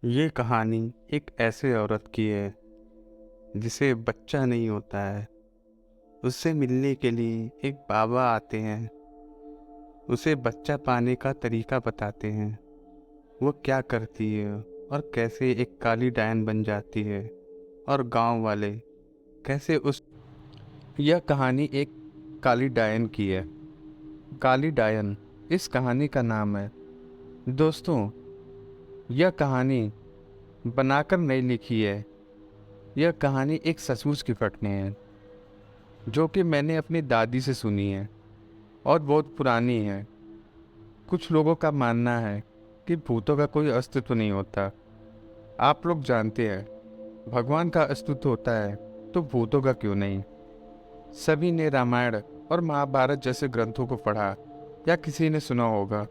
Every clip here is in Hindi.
ये कहानी एक ऐसे औरत की है जिसे बच्चा नहीं होता है। उससे मिलने के लिए एक बाबा आते हैं। उसे बच्चा पाने का तरीका बताते हैं। वो क्या करती है और कैसे एक काली डायन बन जाती है, और गांव वाले कैसे उस यह कहानी एक काली डायन की है। काली डायन इस कहानी का नाम है। दोस्तों, यह कहानी बनाकर नहीं लिखी है। यह कहानी एक सचमुच की घटना है जो कि मैंने अपनी दादी से सुनी है और बहुत पुरानी है। कुछ लोगों का मानना है कि भूतों का कोई अस्तित्व नहीं होता। आप लोग जानते हैं, भगवान का अस्तित्व होता है तो भूतों का क्यों नहीं। सभी ने रामायण और महाभारत जैसे ग्रंथों को पढ़ा या किसी ने सुना होगा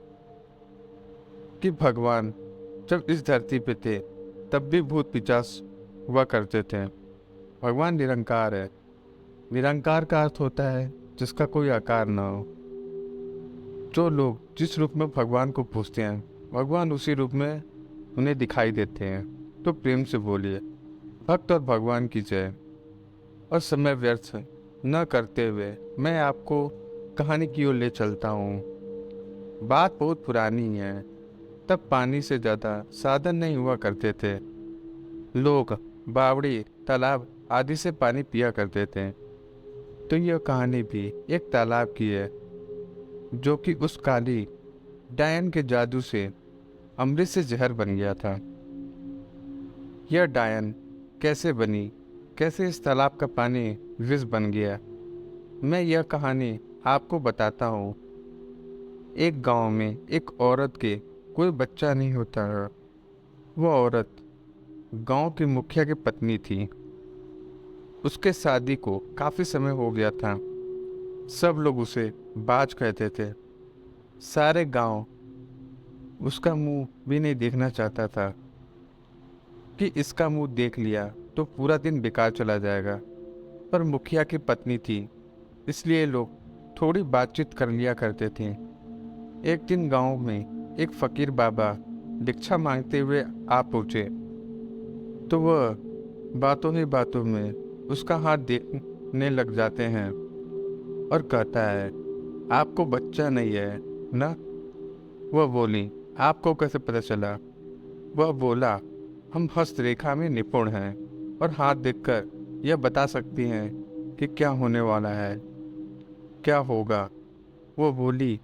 कि भगवान जब इस धरती पे थे तब भी भूत पिशाच हुआ करते थे। भगवान निरंकार है। निरंकार का अर्थ होता है जिसका कोई आकार न हो। जो लोग जिस रूप में भगवान को पूजते हैं, भगवान उसी रूप में उन्हें दिखाई देते हैं। तो प्रेम से बोलिए, भक्त और भगवान की जय। और समय व्यर्थ न करते हुए मैं आपको कहानी की ओर ले चलता हूँ। बात बहुत पुरानी है। तब पानी से ज़्यादा साधन नहीं हुआ करते थे। लोग बावड़ी, तालाब आदि से पानी पिया करते थे। तो यह कहानी भी एक तालाब की है जो कि उस काली डायन के जादू से अमृत से जहर बन गया था। यह डायन कैसे बनी, कैसे इस तालाब का पानी विष बन गया, मैं यह कहानी आपको बताता हूँ। एक गांव में एक औरत के कोई बच्चा नहीं होता है। वह औरत गांव के मुखिया की पत्नी थी। उसके शादी को काफी समय हो गया था। सब लोग उसे बाज कहते थे। सारे गांव उसका मुंह भी नहीं देखना चाहता था कि इसका मुंह देख लिया तो पूरा दिन बेकार चला जाएगा। पर मुखिया की पत्नी थी, इसलिए लोग थोड़ी बातचीत कर लिया करते थे। एक दिन गांव में एक फकीर बाबा भिक्षा मांगते हुए आ पहुंचे। तो वह बातों ही बातों में उसका हाथ देखने लग जाते हैं और कहता है, आपको बच्चा नहीं है ना? वह बोली, आपको कैसे पता चला? वह बोला, हम हस्तरेखा में निपुण हैं और हाथ देखकर यह बता सकती हैं कि क्या होने वाला है, क्या होगा। वो बोली,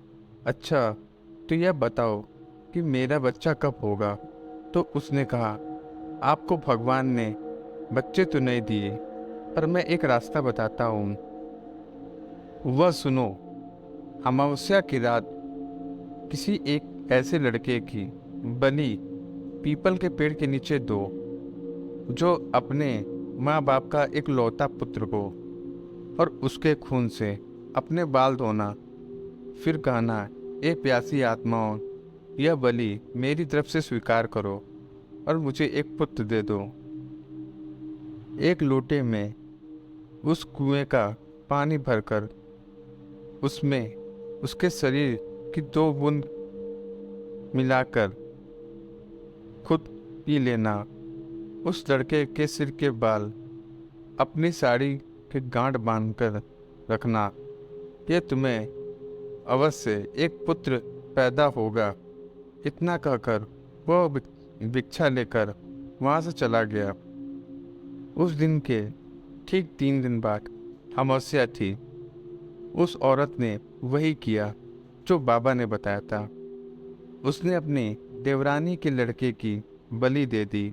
अच्छा, तो यह बताओ कि मेरा बच्चा कब होगा? तो उसने कहा, आपको भगवान ने बच्चे तो नहीं दिए, पर मैं एक रास्ता बताता हूँ। वह सुनो। अमावस्या की रात किसी एक ऐसे लड़के की बलि पीपल के पेड़ के नीचे दो जो अपने माँ बाप का एक लौता पुत्र को, और उसके खून से अपने बाल धोना। फिर कहना, ए प्यासी आत्माओं, यह बलि मेरी तरफ से स्वीकार करो और मुझे एक पुत्र दे दो। एक लोटे में उस कुएं का पानी भरकर उसमें उसके शरीर की 2 बूंद मिलाकर खुद पी लेना। उस लड़के के सिर के बाल अपनी साड़ी के गांठ बांधकर रखना। ये तुम्हें अवश्य एक पुत्र पैदा होगा। इतना कहकर वह भिक्षा लेकर वहां से चला गया। उस दिन के ठीक 3 दिन बाद अमावस्या थी। उस औरत ने वही किया जो बाबा ने बताया था। उसने अपने देवरानी के लड़के की बलि दे दी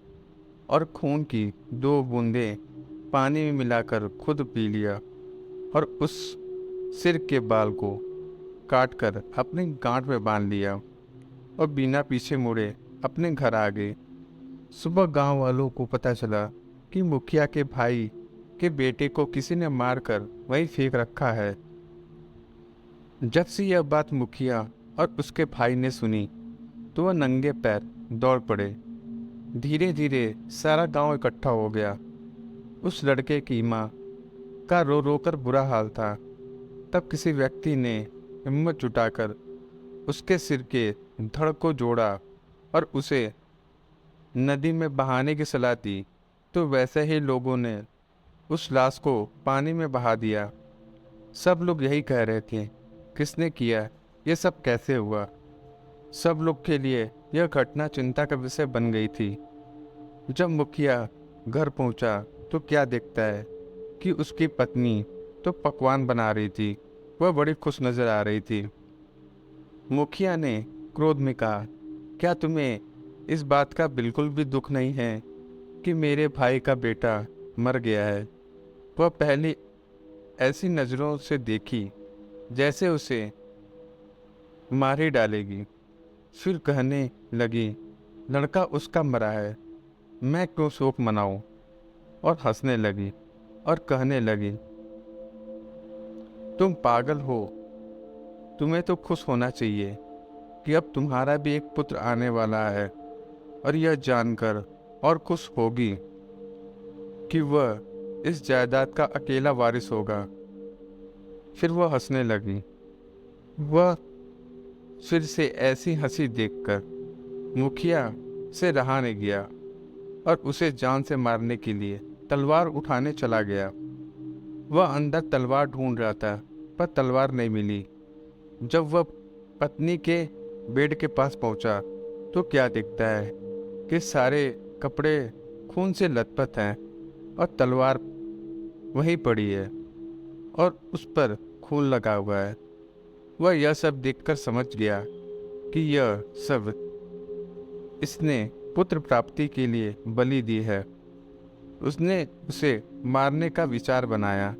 और खून की 2 बूंदें पानी में मिलाकर खुद पी लिया, और उस सिर के बाल को काट कर अपनी गांठ में बांध लिया और बिना पीछे मुड़े अपने घर आ गए। सुबह गांव वालों को पता चला कि मुखिया के भाई के बेटे को किसी ने मारकर वहीं फेंक रखा है। जब से यह बात मुखिया और उसके भाई ने सुनी तो वह नंगे पैर दौड़ पड़े। धीरे धीरे सारा गांव इकट्ठा हो गया। उस लड़के की माँ का रो रो कर बुरा हाल था। तब किसी व्यक्ति ने हिम्मत जुटाकर उसके सिर के धड़ को जोड़ा और उसे नदी में बहाने की सलाह दी तो वैसे ही लोगों ने उस लाश को पानी में बहा दिया। सब लोग यही कह रहे थे, किसने किया, ये सब कैसे हुआ। सब लोग के लिए यह घटना चिंता का विषय बन गई थी। जब मुखिया घर पहुंचा तो क्या देखता है कि उसकी पत्नी तो पकवान बना रही थी। वह बड़ी खुश नजर आ रही थी। मुखिया ने क्रोध में कहा, क्या तुम्हें इस बात का बिल्कुल भी दुख नहीं है कि मेरे भाई का बेटा मर गया है। वह पहले ऐसी नज़रों से देखी जैसे उसे मार ही डालेगी। फिर कहने लगी, लड़का उसका मरा है, मैं क्यों शोक मनाऊं। और हंसने लगी और कहने लगी, तुम पागल हो, तुम्हें तो खुश होना चाहिए कि अब तुम्हारा भी एक पुत्र आने वाला है। और यह जानकर और खुश होगी कि वह इस जायदाद का अकेला वारिस होगा। फिर वह हंसने लगी। वह फिर से ऐसी हंसी देखकर मुखिया से रहा नहीं गया और उसे जान से मारने के लिए तलवार उठाने चला गया। वह अंदर तलवार ढूंढ रहा था पर तलवार नहीं मिली। जब वह पत्नी के बेड के पास पहुंचा तो क्या दिखता है कि सारे कपड़े खून से लथपथ हैं और तलवार वहीं पड़ी है और उस पर खून लगा हुआ है। वह यह सब देखकर समझ गया कि यह सब इसने पुत्र प्राप्ति के लिए बलि दी है। उसने उसे मारने का विचार बनाया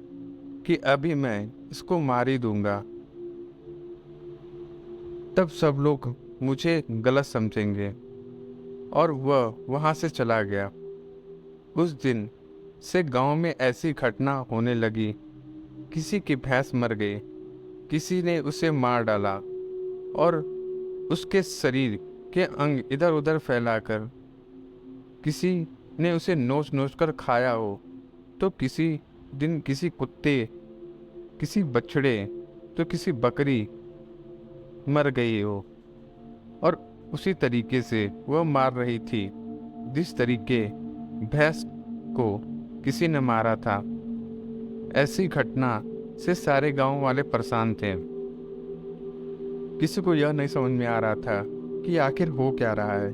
कि अभी मैं इसको मार ही दूंगा, तब सब लोग मुझे गलत समझेंगे। और वह वहां से चला गया। उस दिन से गांव में ऐसी घटना होने लगी। किसी की भैंस मर गई, किसी ने उसे मार डाला और उसके शरीर के अंग इधर उधर फैलाकर किसी ने उसे नोच नोच कर खाया हो, तो किसी दिन किसी कुत्ते, किसी बछड़े, तो किसी बकरी मर गई हो। और उसी तरीके से वह मार रही थी जिस तरीके भैंस को किसी ने मारा था। ऐसी घटना से सारे गांव वाले परेशान थे। किसी को यह नहीं समझ में आ रहा था कि आखिर हो क्या रहा है।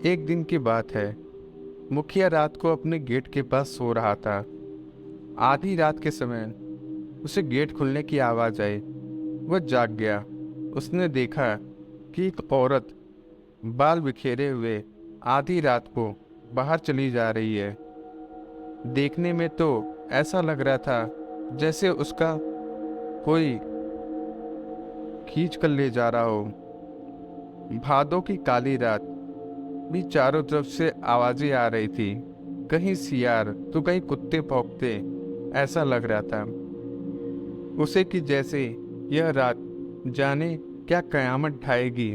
एक दिन की बात है, मुखिया रात को अपने गेट के पास सो रहा था। आधी रात के समय उसे गेट खुलने की आवाज़ आई। वह जाग गया। उसने देखा कि एक औरत बाल बिखेरे हुए आधी रात को बाहर चली जा रही है। देखने में तो ऐसा लग रहा था जैसे उसका कोई खींच कर ले जा रहा हो। भादों की काली रात भी चारों तरफ से आवाजें आ रही थी, कहीं सियार तो कहीं कुत्ते भौंकते। ऐसा लग रहा था उसे कि जैसे यह रात जाने क्या कयामत ढाएगी।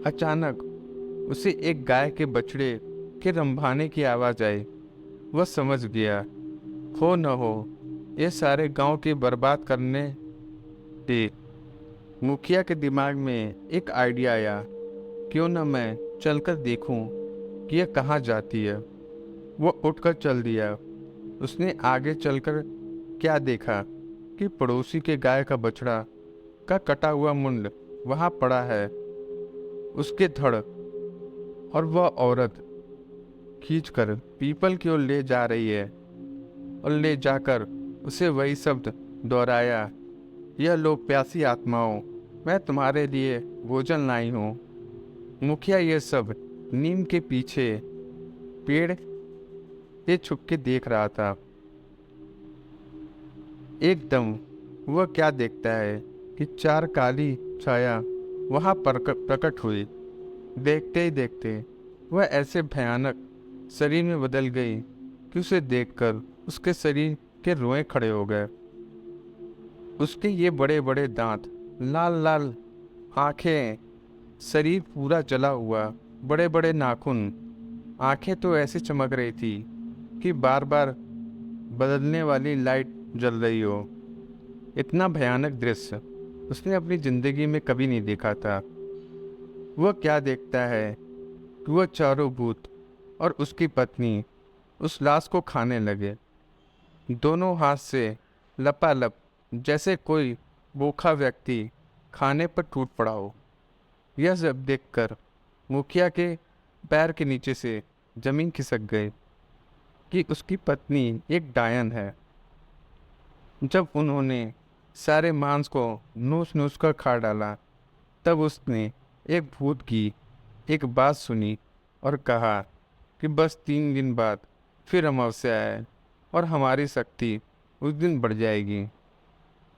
अचानक उसे एक गाय के बछड़े के रंभाने की आवाज आई। वह समझ गया, हो न हो ये सारे गांव के बर्बाद करने थे। मुखिया के दिमाग में एक आइडिया आया, क्यों न मैं चलकर देखूं कि यह कहाँ जाती है। वह उठकर चल दिया। उसने आगे चलकर क्या देखा कि पड़ोसी के गाय का बछड़ा का कटा हुआ मुंड वहां पड़ा है, उसके धड़। और वह औरत खींचकर पीपल की ओर ले जा रही है और ले जाकर उसे वही शब्द दोहराया, यह लो प्यासी आत्माओं, मैं तुम्हारे लिए भोजन लाई हूँ। मुखिया यह सब नीम के पीछे पेड़ पे छुप के देख रहा था। एकदम वह क्या देखता है कि चार काली छाया वहां प्रकट हुई। देखते ही देखते वह ऐसे भयानक शरीर में बदल गई कि उसे देखकर उसके शरीर के रोए खड़े हो गए। उसके ये बड़े बड़े दांत, लाल लाल आंखें, शरीर पूरा जला हुआ, बड़े बड़े नाखून, आंखें तो ऐसी चमक रही थी कि बार बार बदलने वाली लाइट जल रही हो। इतना भयानक दृश्य उसने अपनी जिंदगी में कभी नहीं देखा था। वह क्या देखता है वह चारों भूत और उसकी पत्नी उस लाश को खाने लगे, दोनों हाथ से लपालप, जैसे कोई भूखा व्यक्ति खाने पर टूट पड़ा हो। यह सब देखकर मुखिया के पैर के नीचे से जमीन खिसक गई कि उसकी पत्नी एक डायन है। जब उन्होंने सारे मांस को नूच नूच कर खा डाला, तब उसने एक भूत की एक बात सुनी और कहा कि बस 3 दिन बाद फिर अमावस्या है और हमारी शक्ति उस दिन बढ़ जाएगी।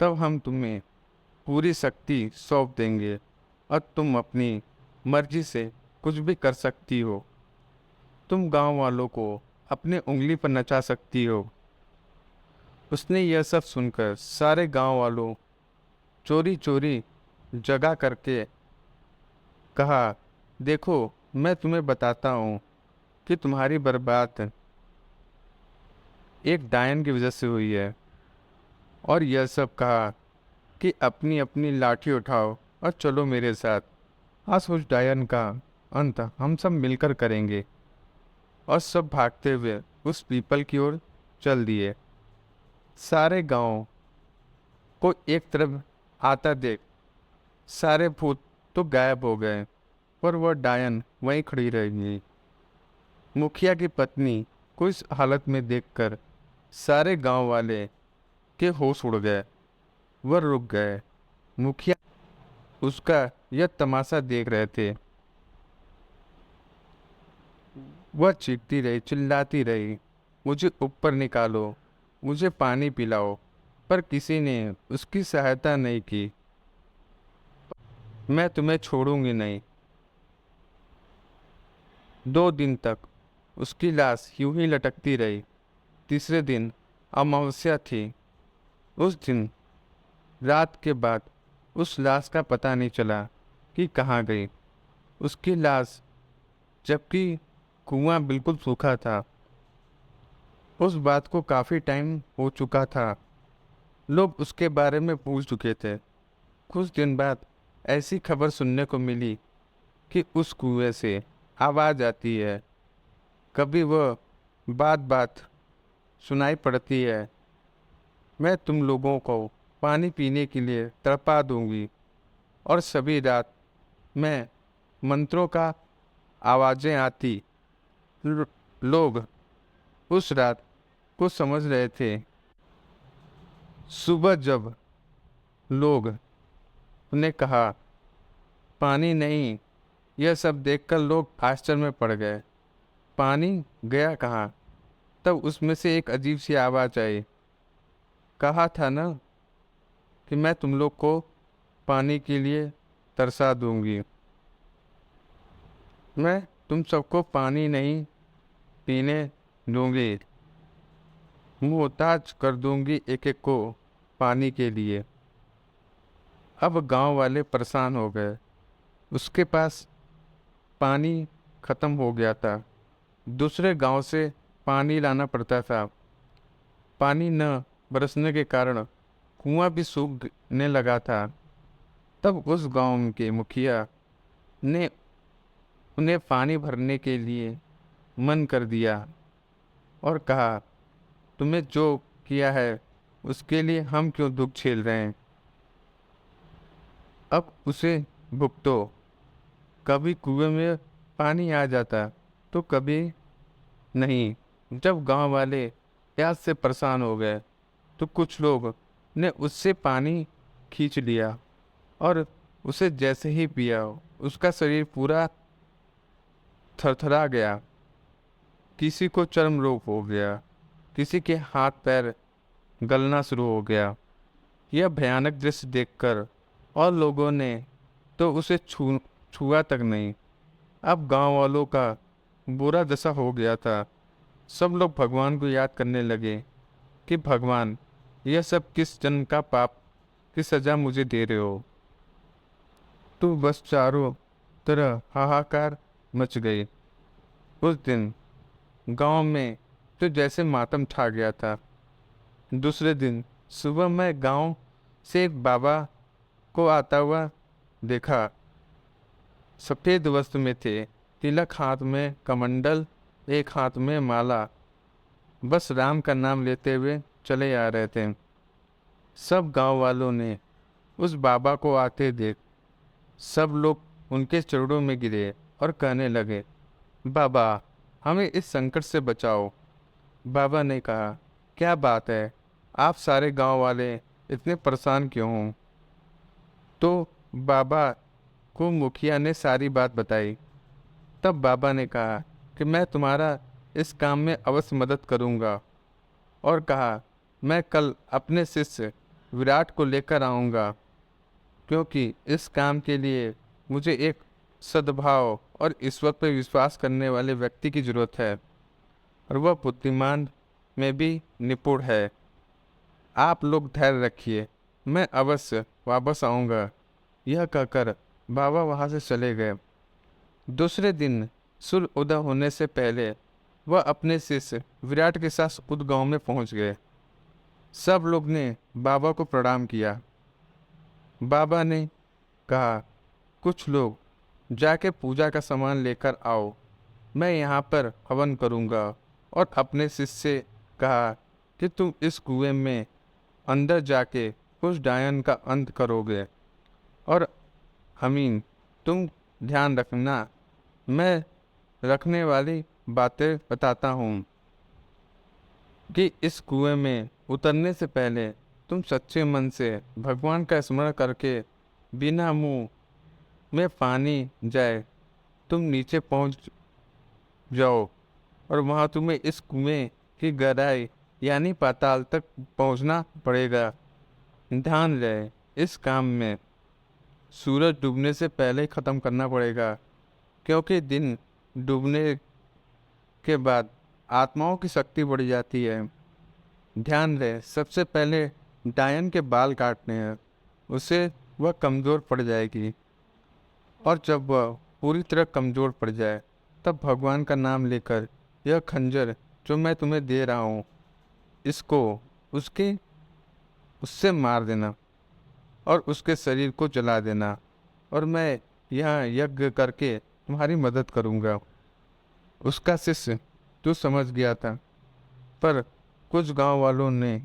तब हम तुम्हें पूरी शक्ति सौंप देंगे और तुम अपनी मर्जी से कुछ भी कर सकती हो। तुम गांव वालों को अपने उंगली पर नचा सकती हो। उसने यह सब सुनकर सारे गांव वालों चोरी चोरी जगा करके कहा, देखो मैं तुम्हें बताता हूँ कि तुम्हारी बर्बाद एक डायन की वजह से हुई है। और यह सब कहा कि अपनी अपनी लाठी उठाओ और चलो मेरे साथ। आज उस डायन का अंत हम सब मिलकर करेंगे। और सब भागते हुए उस पीपल की ओर चल दिए। सारे गांव को एक तरफ आता देख सारे भूत तो गायब हो गए, पर वह डायन वहीं खड़ी रह गई। मुखिया की पत्नी को इस हालत में देखकर सारे गांव वाले के होश उड़ गए। वह रुक गए। मुखिया उसका यह तमाशा देख रहे थे। वह चीखती रही, चिल्लाती रही, मुझे ऊपर निकालो, मुझे पानी पिलाओ, पर किसी ने उसकी सहायता नहीं की। मैं तुम्हें छोड़ूंगी नहीं। 2 दिन तक उसकी लाश यूं ही लटकती रही। तीसरे दिन अमावस्या थी। उस दिन रात के बाद उस लाश का पता नहीं चला कि कहाँ गई। उसकी लाश, जबकि कुआं बिल्कुल सूखा था, उस बात को काफ़ी टाइम हो चुका था। लोग उसके बारे में पूछ चुके थे। कुछ दिन बाद ऐसी खबर सुनने को मिली कि उस कुएं से आवाज़ आती है। कभी वह बात बात सुनाई पड़ती है, मैं तुम लोगों को पानी पीने के लिए तड़पा दूंगी। और सभी रात में मंत्रों का आवाज़ें आती। लोग उस रात को समझ रहे थे। सुबह जब लोग उन्हें कहा पानी नहीं, यह सब देखकर लोग आश्चर्य में पड़ गए। पानी गया कहाँ? तब उसमें से एक अजीब सी आवाज़ आई, कहा था ना कि मैं तुम लोग को पानी के लिए तरसा दूंगी। मैं तुम सबको पानी नहीं पीने दूंगी, मोहताज कर दूंगी एक एक को पानी के लिए। अब गांव वाले परेशान हो गए। उसके पास पानी खत्म हो गया था। दूसरे गांव से पानी लाना पड़ता था। पानी न बरसने के कारण कुआं भी सूखने लगा था। तब उस गांव के मुखिया ने उन्हें पानी भरने के लिए मन कर दिया और कहा, तुम्हें जो किया है उसके लिए हम क्यों दुख झेल रहे हैं, अब उसे भुगतो। कभी कुएं में पानी आ जाता तो कभी नहीं। जब गांव वाले प्यास से परेशान हो गए तो कुछ लोग ने उससे पानी खींच लिया और उसे जैसे ही पिया उसका शरीर पूरा थरथरा गया। किसी को चर्म रोग हो गया, किसी के हाथ पैर गलना शुरू हो गया। यह भयानक दृश्य देखकर और लोगों ने तो उसे छुआ तक नहीं। अब गांव वालों का बुरा दशा हो गया था। सब लोग भगवान को याद करने लगे कि भगवान, यह सब किस जन्म का पाप की सजा मुझे दे रहे हो। तो बस चारों तरह हाहाकार मच गई। उस दिन गांव में तो जैसे मातम छा गया था। दूसरे दिन सुबह मैं गांव से एक बाबा को आता हुआ देखा। सफ़ेद वस्त्र में थे, तिलक हाथ में कमंडल, एक हाथ में माला, बस राम का नाम लेते हुए चले आ रहे थे। सब गांव वालों ने उस बाबा को आते देख सब लोग उनके चरणों में गिरे और कहने लगे, बाबा, हमें इस संकट से बचाओ। बाबा ने कहा, क्या बात है, आप सारे गांव वाले इतने परेशान क्यों हो? तो बाबा को मुखिया ने सारी बात बताई। तब बाबा ने कहा कि मैं तुम्हारा इस काम में अवश्य मदद करूंगा, और कहा, मैं कल अपने शिष्य विराट को लेकर आऊंगा, क्योंकि इस काम के लिए मुझे एक सद्भाव और ईश्वर पर विश्वास करने वाले व्यक्ति की जरूरत है, और वह बुद्धिमान में भी निपुण है। आप लोग धैर्य रखिए, मैं अवश्य वापस आऊंगा। यह कहकर बाबा वहां से चले गए। दूसरे दिन सूर्य उदय होने से पहले वह अपने शिष्य विराट के साथ उस गांव में पहुंच गए। सब लोग ने बाबा को प्रणाम किया। बाबा ने कहा, कुछ लोग जाके पूजा का सामान लेकर आओ, मैं यहाँ पर हवन करूँगा। और अपने शिष्य से कहा कि तुम इस कुएं में अंदर जाके कुछ डायन का अंत करोगे। और हमीन, तुम ध्यान रखना, मैं रखने वाली बातें बताता हूँ कि इस कुएं में उतरने से पहले तुम सच्चे मन से भगवान का स्मरण करके बिना मुंह में पानी जाए तुम नीचे पहुंच जाओ, और वहां तुम्हें इस कुएं की गहराई यानी पाताल तक पहुंचना पड़ेगा। ध्यान रहे, इस काम में सूरज डूबने से पहले ही ख़त्म करना पड़ेगा, क्योंकि दिन डूबने के बाद आत्माओं की शक्ति बढ़ जाती है। ध्यान रहे, सबसे पहले डायन के बाल काटने हैं, उससे वह कमज़ोर पड़ जाएगी, और जब वह पूरी तरह कमज़ोर पड़ जाए तब भगवान का नाम लेकर यह खंजर जो मैं तुम्हें दे रहा हूँ, इसको उसके उससे मार देना और उसके शरीर को जला देना, और मैं यहाँ यज्ञ करके तुम्हारी मदद करूँगा। उसका शिष्य तो समझ गया था, पर कुछ गांव वालों ने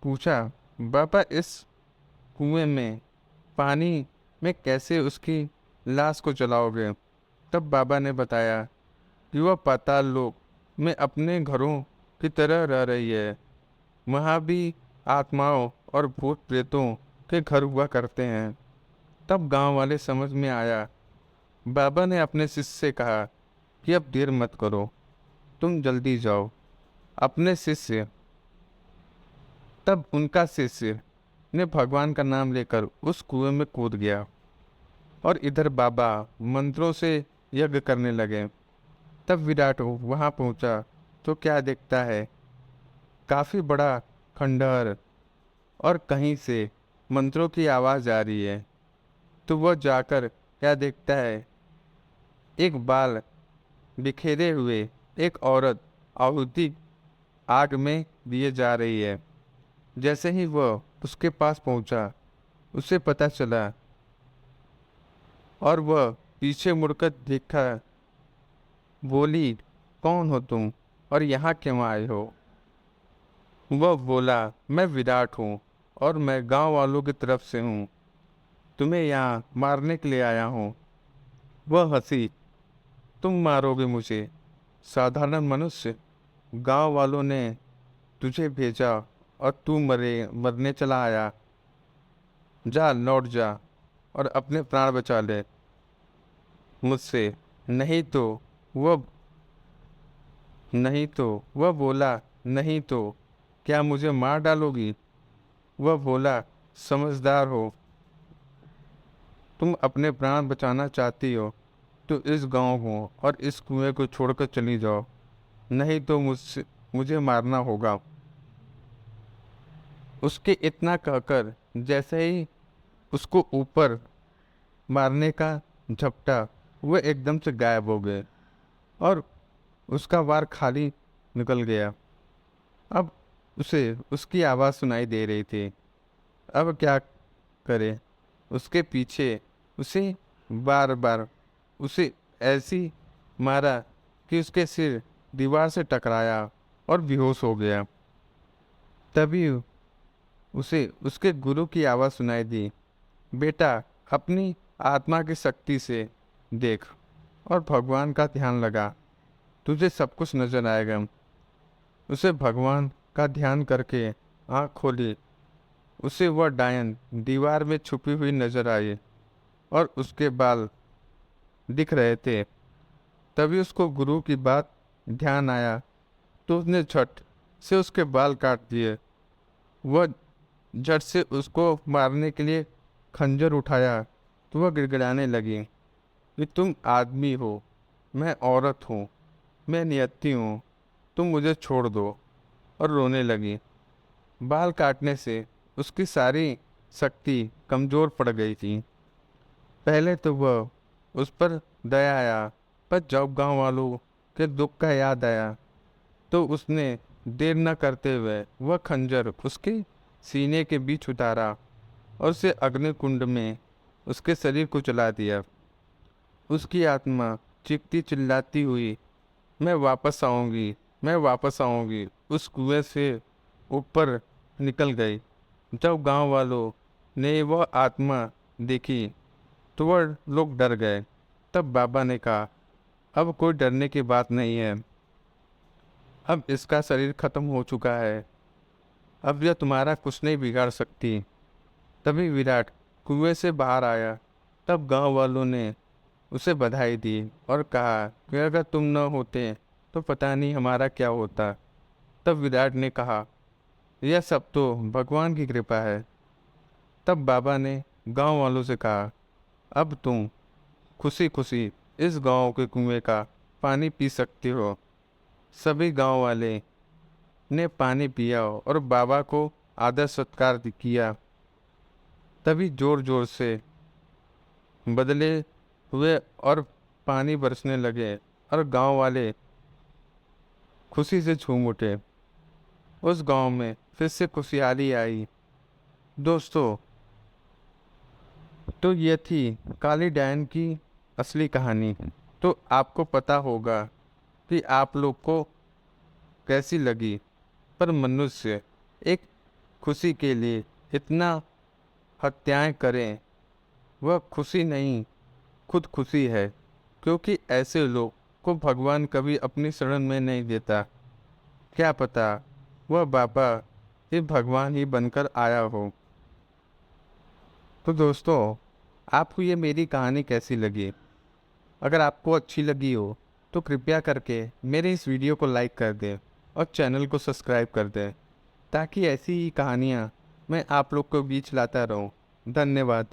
पूछा, बाबा, इस कुएं में पानी में कैसे उसकी लाश को जलाओगे? तब बाबा ने बताया कि वह पाताल लोक में अपने घरों की तरह रह रही है, वहाँ भी आत्माओं और भूत प्रेतों के घर हुआ करते हैं। तब गांव वाले समझ में आया। बाबा ने अपने शिष्य से कहा कि अब देर मत करो, तुम जल्दी जाओ। अपने शिष्य तब उनका शिष्य ने भगवान का नाम लेकर उस कुएं में कूद गया, और इधर बाबा मंत्रों से यज्ञ करने लगे। तब विराट वहां पहुंचा तो क्या देखता है, काफी बड़ा खंडहर, और कहीं से मंत्रों की आवाज आ रही है। तो वह जाकर क्या देखता है, एक बाल बिखेरे हुए एक औरत आहुति आग में दिए जा रही है। जैसे ही वह उसके पास पहुंचा, उसे पता चला, और वह पीछे मुड़कर देखा, बोली, कौन हो तुम और यहाँ क्यों आए हो? वह बोला, मैं विराट हूँ, और मैं गांव वालों की तरफ से हूँ, तुम्हें यहाँ मारने के लिए आया हूँ। वह हंसी, तुम मारोगे मुझे, साधारण मनुष्य? गांव वालों ने तुझे भेजा और तू मरने चला आया। जा, लौट जा और अपने प्राण बचा ले मुझसे, वह नहीं तो वह बोला, नहीं तो क्या मुझे मार डालोगी? वह बोला, समझदार हो, तुम अपने प्राण बचाना चाहती हो तो इस गांव को और इस कुएं को छोड़कर चली जाओ, नहीं तो मुझे मारना होगा। उसके इतना कहकर जैसे ही उसको ऊपर मारने का झपटा, वह एकदम से गायब हो गए, और उसका वार खाली निकल गया। अब उसे उसकी आवाज़ सुनाई दे रही थी। अब क्या करे, उसके पीछे उसे बार बार उसे ऐसी मारा कि उसके सिर दीवार से टकराया और बेहोश हो गया। तभी उसे उसके गुरु की आवाज़ सुनाई दी, बेटा अपनी आत्मा की शक्ति से देख और भगवान का ध्यान लगा, तुझे सब कुछ नजर आएगा। उसे भगवान का ध्यान करके आँख खोली। उसे वह डायन दीवार में छुपी हुई नजर आई और उसके बाल दिख रहे थे। तभी उसको गुरु की बात ध्यान आया तो उसने झट से उसके बाल काट दिए। वह झट से उसको मारने के लिए खंजर उठाया तो वह गिड़गिड़ाने लगी कि तुम आदमी हो, मैं औरत हूँ, मैं नियति हूँ, तुम मुझे छोड़ दो, और रोने लगी। बाल काटने से उसकी सारी शक्ति कमज़ोर पड़ गई थी। पहले तो वह उस पर दया आया, पर जब गांव वालों के दुख का याद आया तो उसने देर न करते हुए वह खंजर उसके सीने के बीच उतारा और उसे अग्निकुंड में उसके शरीर को जला दिया। उसकी आत्मा चीखती चिल्लाती हुई, मैं वापस आऊंगी, मैं वापस आऊंगी, उस कुएं से ऊपर निकल गई। जब गांव वालों ने वह आत्मा देखी तो वह लोग डर गए। तब बाबा ने कहा, अब कोई डरने की बात नहीं है, अब इसका शरीर खत्म हो चुका है, अब यह तुम्हारा कुछ नहीं बिगाड़ सकती। तभी विराट कुएं से बाहर आया। तब गांव वालों ने उसे बधाई दी और कहा कि अगर तुम न होते तो पता नहीं हमारा क्या होता। तब विराट ने कहा, यह सब तो भगवान की कृपा है। तब बाबा ने गांव वालों से कहा, अब तुम खुशी खुशी इस गांव के कुएं का पानी पी सकते हो। सभी गांव वाले ने पानी पिया और बाबा को आदर सत्कार किया। तभी जोर जोर से बदले हुए और पानी बरसने लगे और गांव वाले खुशी से झूम उठे। उस गांव में फिर से खुशहाली आई। दोस्तों, तो ये थी काली डायन की असली कहानी। तो आपको पता होगा कि आप लोग को कैसी लगी, पर मनुष्य एक खुशी के लिए इतना हत्याएं करें, वह खुशी नहीं खुद खुशी है, क्योंकि ऐसे लोग को भगवान कभी अपनी शरण में नहीं देता। क्या पता वह बाबा ही भगवान ही बनकर आया हो। तो दोस्तों, आपको ये मेरी कहानी कैसी लगी? अगर आपको अच्छी लगी हो तो कृपया करके मेरे इस वीडियो को लाइक कर दें और चैनल को सब्सक्राइब कर दें, ताकि ऐसी ही कहानियाँ मैं आप लोग को बीच लाता रहूँ। धन्यवाद।